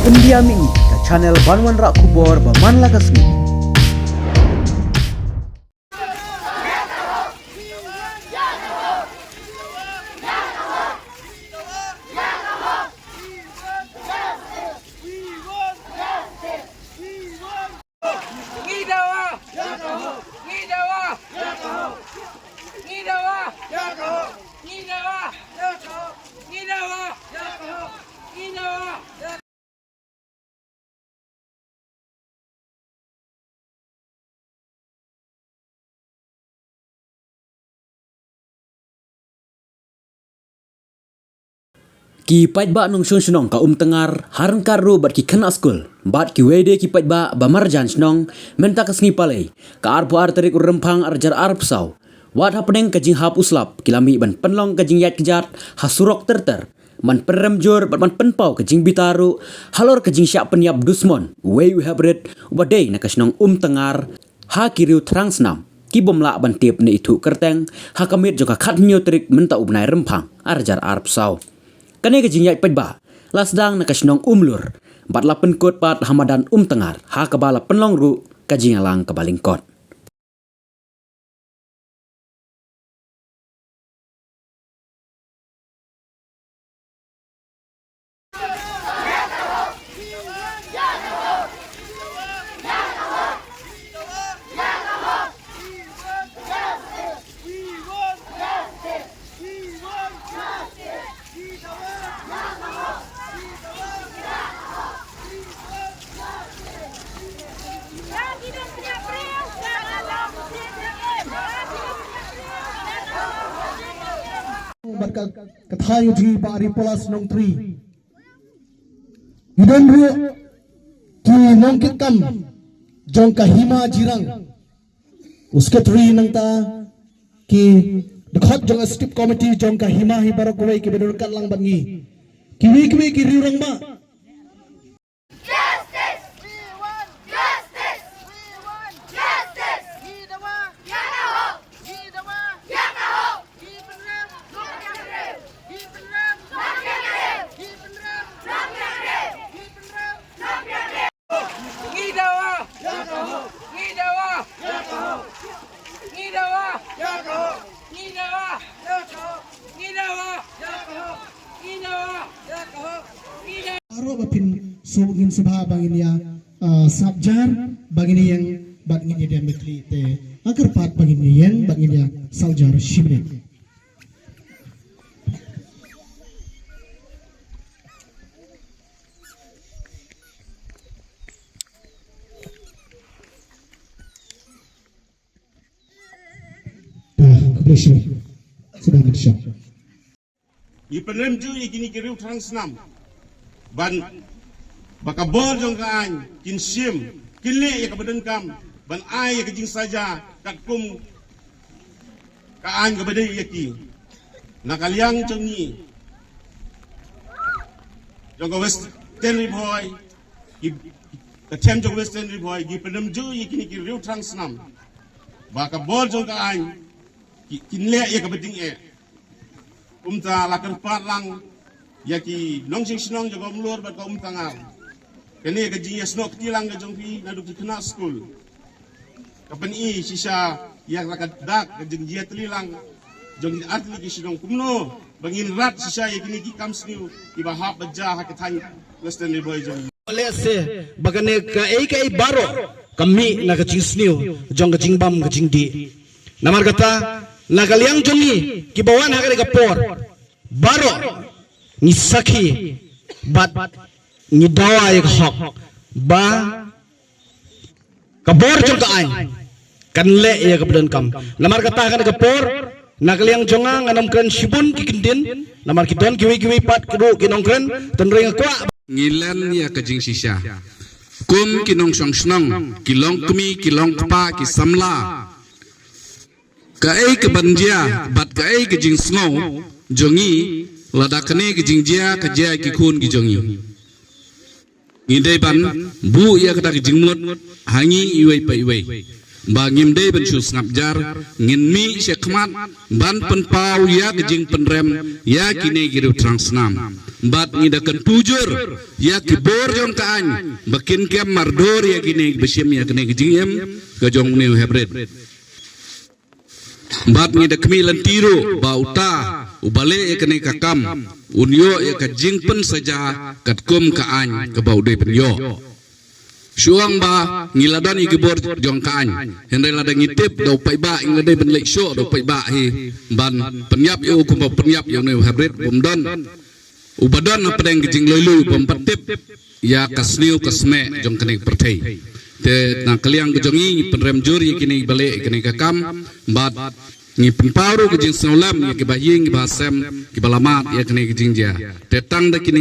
Pendiam ini ke channel Banwan Rak Kubor Baman Lagasmi. Ki pait ba nong shon ka tengar harang karu bat ki kena skul bat ki wede ki pait ba marjan snong menta kasngi palai ka arpu arterik rempang arjar arpsau wat hapneng kajing hap uslap kilami ban penlong kajing yat kejat hasurok terter man perem jor bat man penpau kajing bitaru halor kajing syak penyap dusmon we habret ubadei na kasnong tengar ha kiriu trangsnam ki bomla ban tiap ne itu kerteng ha kamit joka khat nyoterik menta ubnai rempang arjar arpsau kane kajing yat pait ba lasdang na kasnong umlur bat la penkot pat hamadan tengar ha kabala penlong ru kajing alang kabalingkot. कथा युजी बारी पोलास नोंग ट्री इधन रू की नोंग कितकम जोंग का हिमा जिरंग उसके ट्री नंगता की दखत जोंग स्टिप कमिटी जोंग का हिमा ही बरक वे की बेदर कतlang bangi kiwi ki riurang ma Aro bapin sugin subha bangin ya sabjar bangin yang bangin dia mitri te agar pat bangin yang bangin ya saljar shimne sudah bersih. Ipenem ju ikini kiriu transnam ban bakabor jong kaan kin sim kinle ya kabadan kam ban ai ya kajing saja kat kum kaan kabadai yaki nakaliang jong ni jong western boy katem jong western boy ipenem ju ikini kiriu transnam bakabor jong kaan kinle ya kabading umta lakar patlang yaki nongsing sinong jaga umlur bat ka tangal kene ka jinya snok tilang ka jongpi nadu ki kena school kapan I sisa yak lakat dak ka jingja telilang jong atli ki sinong kumno bangin rat sisa yakini ki kamsniu ki bahap baja ha kathan western boy jong oleh se bagane ka ei baro kami na ka jingsniu jong ka jingbam ka jingdi namar kata nakaliang jongi ki bawan ha ka por baro ni sakhi bat ni dawa ek hok ba kabor jong kaan kanle ya kabdan kam namar kata kan kapor nakaliang jonga nganam kren sibun kikindin namar kidon kiwi pat kedu kinong kren tenring kwa ngilan ya kajing sisa kum kinong song snong kilong kumi kilong pa ki samla ka ei ke banjia bat ka ei ke jing snow jongi ladakane ke jingjia ke jia ki khun ki jongi ngidai ban bu ya kata ki jingmut hangi iwei pa iwei ba ngimdai ban su ngapjar ngin mi sekmat ban penpau ya ke jing penrem ya kine giru transnam bat ngidakan pujur ya ki bor jong ka an bakin kem mardor ya kini besim ya kini gijiem ke jong neu hebred bat ngidak milan tiro bauta ubale ya kini kakam unyo ya ka jingpen saja katkum ka an ke baude penyo suang ba ngiladan igi bor jong ka an henry lada ngitip do pai ba ingade ben lek syo do pai ba hi ban penyap yo kum penyap yo neu hebred bumdan ubadan apa yang gijing lulu pempatip ya kasniu kasme jong kene pertai te na kaliang gejongi penrem juri kini balik kini kakam bat ni pemparu gijing solam ni kebaying bahasem kibalamat ya kene gijing dia te tang da kini